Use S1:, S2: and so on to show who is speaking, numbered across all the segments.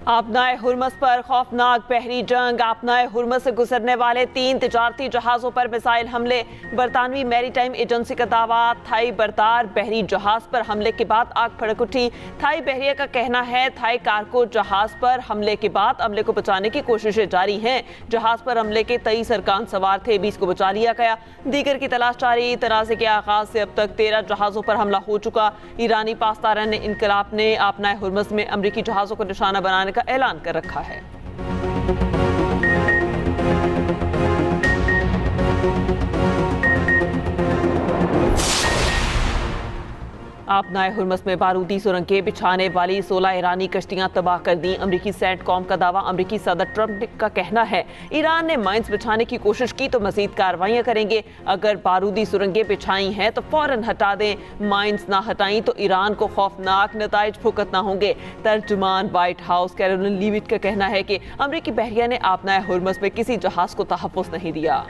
S1: आपनाए Hormuz पर खौफनाक बहरी जंग। आपनाए हुर्मस से गुजरने वाले 3 तिजारती जहाज़ों पर मिसाइल हमले। बरतानवी मैरीटाइम एजेंसी का दावा, थाई बरदार बहरी जहाज पर हमले के बाद आग भड़क उठी। थाई बहरिया का कहना है थाई कार्गो जहाज पर हमले के बाद अमले को बचाने की कोशिशें जारी हैं। जहाज पर हमले के 23 अरकान सवार थे, 20 को बचा लिया गया। दीगर की तलाश जारी। तनाज़े के आगाज से अब तक 13 जहाज़ों पर हमला हो चुका। ईरानी पासदारान इनकलाब ने आपनाए हुर्मस में अमरीकी जहाज़ों को निशाना बनाने का ऐलान कर रखा है। आपनाए हुर्मस में बारूदी सुरंगें बिछाने वाली 16 ईरानी कश्तियां तबाह कर दी। अमरीकी सेंटकॉम का दावा। अमरीकी सदर ट्रंप का कहना है ईरान ने माइंस बिछाने की कोशिश की तो मजीद कार्रवाइयां करेंगे। अगर बारूदी सुरंगें बिछाई हैं तो फौरन हटा दें। माइंस ना हटाई तो ईरान को खौफनाक नताइज भुगतना होंगे। तर्जुमान व्हाइट हाउस कैरोलिन लीविट का कहना है कि अमरीकी बहरिया ने आपनाए हुर्मस में किसी जहाज को तहफ़्फ़ुज़ नहीं दिया।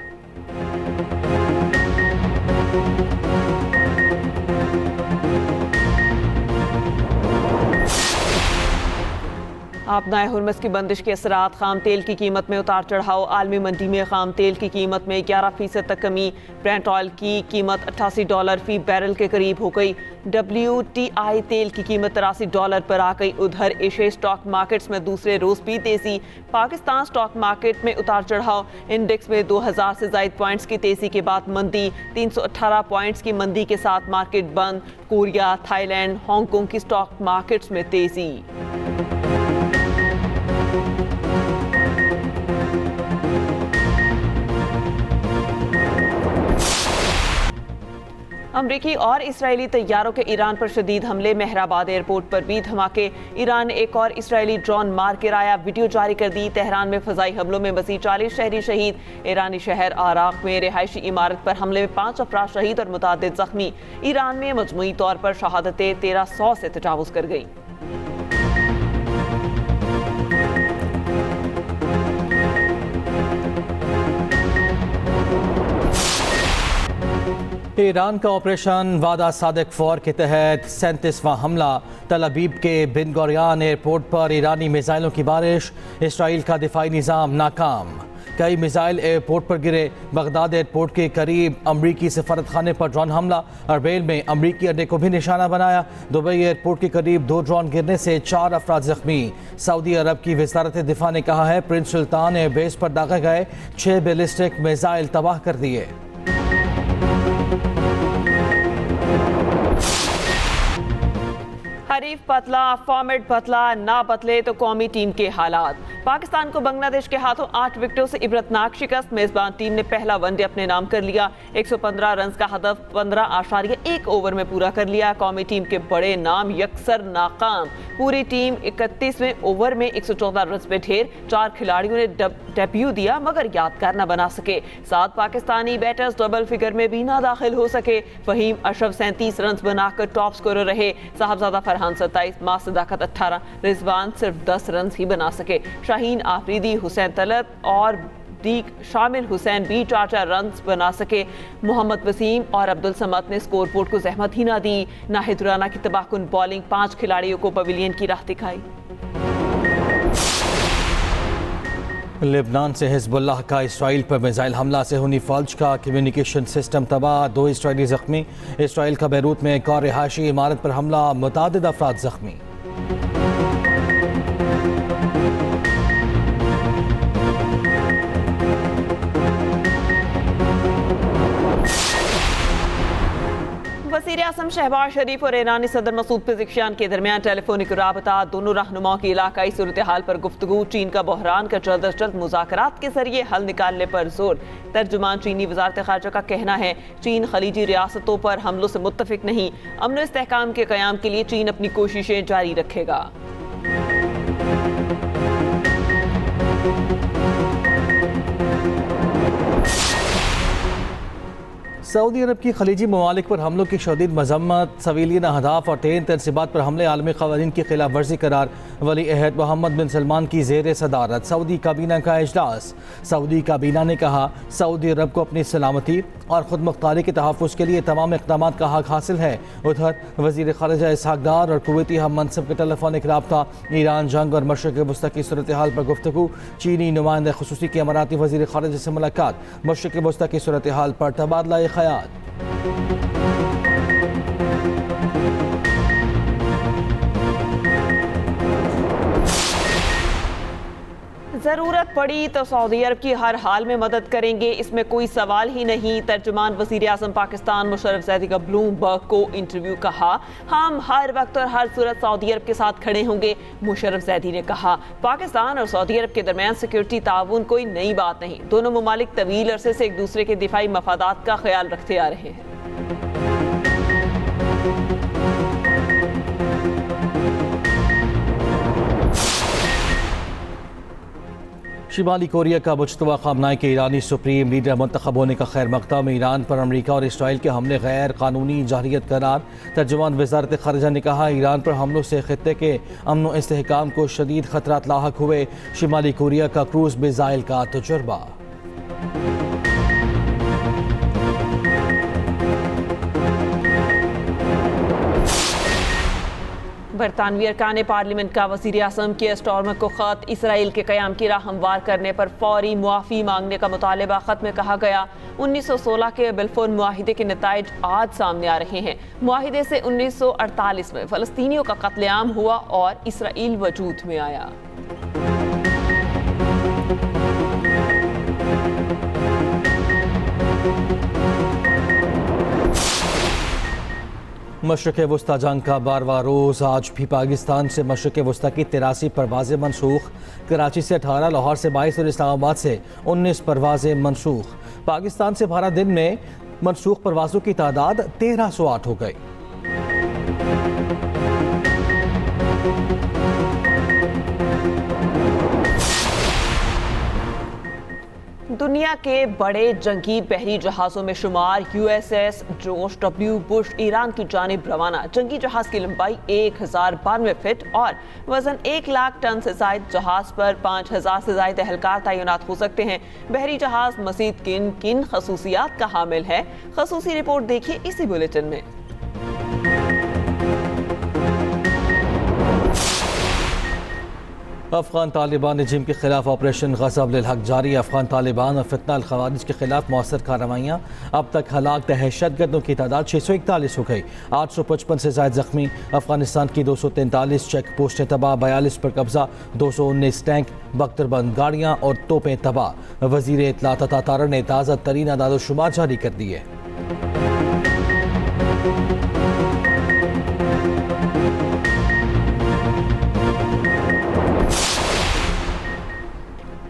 S1: आपनाए हुर्मस की बंदिश के असरात। खाम तेल की कीमत में उतार चढ़ाव। आलमी मंडी में खाम तेल की कीमत में 11% तक कमी। ब्रेंट ऑयल की कीमत $88 फी बैरल के करीब हो गई। WTI तेल की कीमत $83 पर आ गई। उधर एशियाई स्टॉक मार्केट्स में दूसरे रोज भी तेजी। पाकिस्तान स्टॉक मार्केट में उतार चढ़ाव। इंडेक्स में 2000 से ज्यादा पॉइंट्स की तेजी के बाद मंदी। 318 पॉइंट्स की मंदी के साथ मार्केट बंद। कोरिया, थाईलैंड, हांगकांग की स्टॉक मार्केट्स में तेजी। अमरीकी और इसराइली तैयारों के ईरान पर शदीद हमले। मेहराबाद एयरपोर्ट पर भी धमाके। ईरान ने एक और इसराइली ड्रोन मार गिराया, वीडियो जारी कर दी। तेहरान में फजाई हमलों में मज़ीद 40 शहरी शहीद। ईरानी शहर आराक में रिहायशी इमारत पर हमले में 5 अफराद शहीद और मुतादिद जख्मी। ईरान में मजमूई तौर पर शहादतें 1300 से तजावुज़ कर गई।
S2: ईरान का ऑपरेशन वादा सादिक फौर के तहत 37वां हमला। तल अबीब के बिन गोरियान एयरपोर्ट पर ईरानी मिसाइलों की बारिश। इसराइल का दिफाई निज़ाम नाकाम। कई मिसाइल एयरपोर्ट पर गिरे। बगदाद एयरपोर्ट के करीब अमरीकी सफारत खाने पर ड्रोन हमला। अरबेल में अमरीकी अड्डे को भी निशाना बनाया। दुबई एयरपोर्ट के करीब 2 ड्रोन गिरने से 4 अफराद जख्मी। सऊदी अरब की वजारत दिफा ने कहा है प्रिंस सुल्तान एयरबेस पर दागे गए 6 बैलिस्टिक मिसाइल तबाह कर दिए।
S1: हरीफ पतला, फॉर्मेट बदला, ना बदले तो कौमी टीम के हालात। पाकिस्तान को बांग्लादेश के हाथों 8 विकेटों से इबरतनाक शिकस्त। मेजबान टीम ने पहला वनडे अपने नाम कर लिया। 115 रन का हदफ 15.1 ओवर में पूरा कर लिया। कौमी टीम के बड़े नाम यकसर नाकाम। पूरी टीम 31वें ओवर में 114 रन पे ढेर। 4 खिलाड़ियों ने डेब्यू दिया मगर यादगार न बना सके। 7 पाकिस्तानी बैटर्स डबल फिगर में भी ना दाखिल हो सके। फहीम अशरफ 37 रन बनाकर टॉप स्कोरर रहे। साहबजादा फरहान 27, मां सदाकत 18, रिजवान सिर्फ 10 रन ही बना सके। शाहीन आफरीदी, हुसैन तलत और शामिल हुसैन भी 4 रन बना सके। मोहम्मद वसीम और अब्दुल समद ने स्कोरबोर्ड को जहमत ही ना दी। नाहिद राना की तबाहकुन बॉलिंग 5 खिलाड़ियों को पवेलियन की राह दिखाई।
S2: लेबनान से हिजबुल्लाह का इसराइल पर मिसाइल हमला से हुनी फौज का कम्युनिकेशन सिस्टम तबाह। 2 इसराइली जख्मी। इसराइल का बैरूत में एक और रिहायशी इमारत पर हमला, मुतादिद अफराद जख्मी।
S1: वज़ीर आज़म शहबाज शरीफ और ईरानी सदर मसूद पेज़ेश्कियान के दरमियान टेलीफोनिक राबता। दोनों रहनुमाओं की इलाकाई सूरत हाल पर गुफ्तगू। चीन का बहरान का जल्द अज जल्द मुज़ाकरात के जरिए हल निकालने पर जोर। तर्जुमान चीनी वज़ारत ख़ारजा का कहना है चीन खलीजी रियासतों पर हमलों से मुत्तफिक नहीं। अमन व इस्तेहकाम के क़याम के लिए चीन अपनी कोशिशें जारी रखेगा।
S2: सऊदी अरब की खलीजी ममालिक पर हमलों की शदीद मजम्मत, सिविलियन अहदाफ और तेन तनसीबात पर हमले आलमी क़वानीन की खिलाफ वर्जी करार। वली अहद मोहम्मद बिन सलमान की ज़ेर सदारत सऊदी काबीना का इजलास। सऊदी काबीना ने कहा सऊदी अरब को अपनी सलामती और खुद मुख्तारी के तहफ़्फ़ुज़ के लिए तमाम इक़दाम का हक़ हासिल है। उधर वज़ीर ख़ारिजा इसहाक़ डार और कुवैती हम मनसब के टेलीफोनिक रब्ता, ईरान जंग और मशरिक़ वस्ती की सूरत हाल पर गुफ्तगू। चीनी नुमाइंदा ख़ुसूसी की अमाराती वज़ीर ख़ारिजा से मुलाकात, मशरिक़ वस्ती की सूरत हाल पर तबादला ख़याल।
S1: ज़रूरत पड़ी तो सऊदी अरब की हर हाल में मदद करेंगे, इसमें कोई सवाल ही नहीं। तर्जुमान वज़ीर आज़म पाकिस्तान मुशर्रफ ज़ैदी का ब्लूमबर्ग को इंटरव्यू। कहा हम हर वक्त और हर सूरत सऊदी अरब के साथ खड़े होंगे। मुशर्रफ ज़ैदी ने कहा पाकिस्तान और सऊदी अरब के दरमियान सिक्योरिटी ताउन कोई नई बात नहीं। दोनों ममालिक तवील अरसे से एक दूसरे के दिफाई मफादात का ख्याल रखते आ रहे हैं।
S2: शिमाली कोरिया का मुजतबा ख़ामनाई के ईरानी सुप्रीम लीडर मुंतखब होने का खैर मकदम। ईरान पर अमरीका और इसराइल के हमले गैर कानूनी जारियत करार। तर्जुमान वज़ारत ख़ारिजा ने कहा ईरान पर हमलों से ख़ित्ते के अमन व इस्तेहकाम को शदीद ख़तरात लाहक हुए। शिमाली कोरिया का क्रूज़ मिज़ाइल का तजुर्बा।
S1: बरतानवी अरकान पार्लियामेंट का वज़ीर आज़म के स्टॉर्मर को ख़त। इसराइल के क़याम की राह हमवार करने पर फौरी मुआफ़ी मांगने का मुतालबा। ख़त में कहा गया 1916 के बिल्फोर मुआहिदे के नताइज आज सामने आ रहे हैं। मुआहिदे से 1948 में फ़लस्तीनियों का कत्लेआम हुआ और इसराइल वजूद में आया।
S2: मशरिक़ वस्ती जंग का 12वां रोज़ आज भी पाकिस्तान से मशरिक़ वस्ती की 83 परवाज़ें मनसूख। कराची से 18, लाहौर से 22 और इस्लामाबाद से 19 परवाज़ें मनसूख। पाकिस्तान से 12 दिन में मनसूख परवाज़ों की तादाद 1308 हो गई।
S1: दुनिया के बड़े जंगी बहरी जहाज़ों में शुमार USS George W Bush Iran की जानिब रवाना। जंगी जहाज़ की लंबाई 1092 फीट और वजन 1 लाख टन से ज़ायद। जहाज़ पर 5000 से ज़ायद एहलकार तैनात हो सकते हैं। बहरी जहाज़ मज़ीद किन किन खसूसियात का हामिल है, खसूसी रिपोर्ट देखिए इसी बुलेटिन में।
S2: अफगान तालिबान रिजीम के खिलाफ ऑपरेशन गज़ब लिल हक जारी। अफगान तालिबान और फितना अल खवारिज के खिलाफ मौसर कार्रवाइयाँ। अब तक हलाक दहशतगर्दों की तादाद 641 हो गई। 855 से ज़ायद जख्मी। अफगानिस्तान की 243 चेक पोस्टें तबाह, 42 पर कब्जा, 219 टैंक बख्तरबंद गाड़ियाँ और तोपें तबाह। वज़ीर इत्तलात अता तारर ने ताज़ा तरीन आदादोशुमार जारी कर दिए।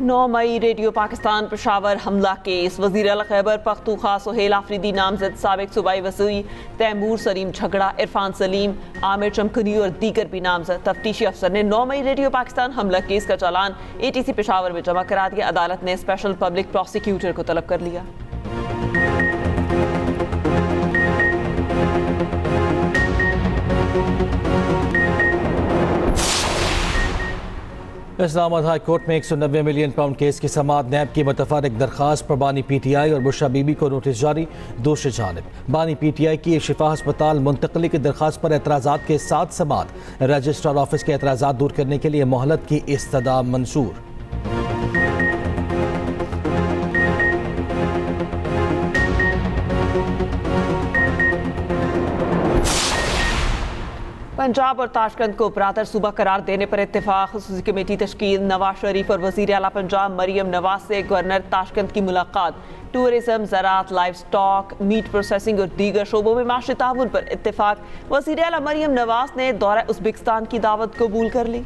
S1: नौ मई रेडियो पाकिस्तान पेशावर हमला केस। वज़ीर अल खैबर पख्तूनख्वा सुहेल आफरीदी नामजद साबिक सूबाई वज़ीर तैमूर सलीम झगड़ा, इरफान सलीम, आमिर चमकनी और दीगर भी नामजद तफ्तीशी अफसर ने 9 मई रेडियो पाकिस्तान हमला केस का चालान ATC पेशावर में जमा करा दिया। अदालत ने स्पेशल पब्लिक प्रोसिक्यूटर को तलब कर लिया।
S2: इस्लामाबाद हाई कोर्ट में 190 मिलियन पाउंड केस की समाअत। नैब की मुतफर्रिक दरखास्त पर बानी PTI और बुशरा बीबी को नोटिस जारी। दूसरी जानिब बानी PTI की शिफा अस्पताल मुंतकली की दरखास्त पर एतराज़ात के साथ समाअत। रजिस्ट्रार ऑफिस के एतराज़ात दूर करने के लिए मोहलत की इस्तदा मंजूर।
S1: पंजाब और ताशकंद को बरादर सूबा करार देने पर इत्तेफाक। ख़ुसूसी कमेटी तश्कील। नवाज शरीफ और वज़ीर आला पंजाब मरियम नवाज से गवर्नर ताशकंद की मुलाकात। टूरिज्म, ज़राअत, लाइव स्टॉक, मीट प्रोसेसिंग और दीगर शोबों में माशी ताउन पर इत्तेफाक। वज़ीर आला मरियम नवाज ने दौरा उज़्बेकिस्तान की दावत कबूल कर ली।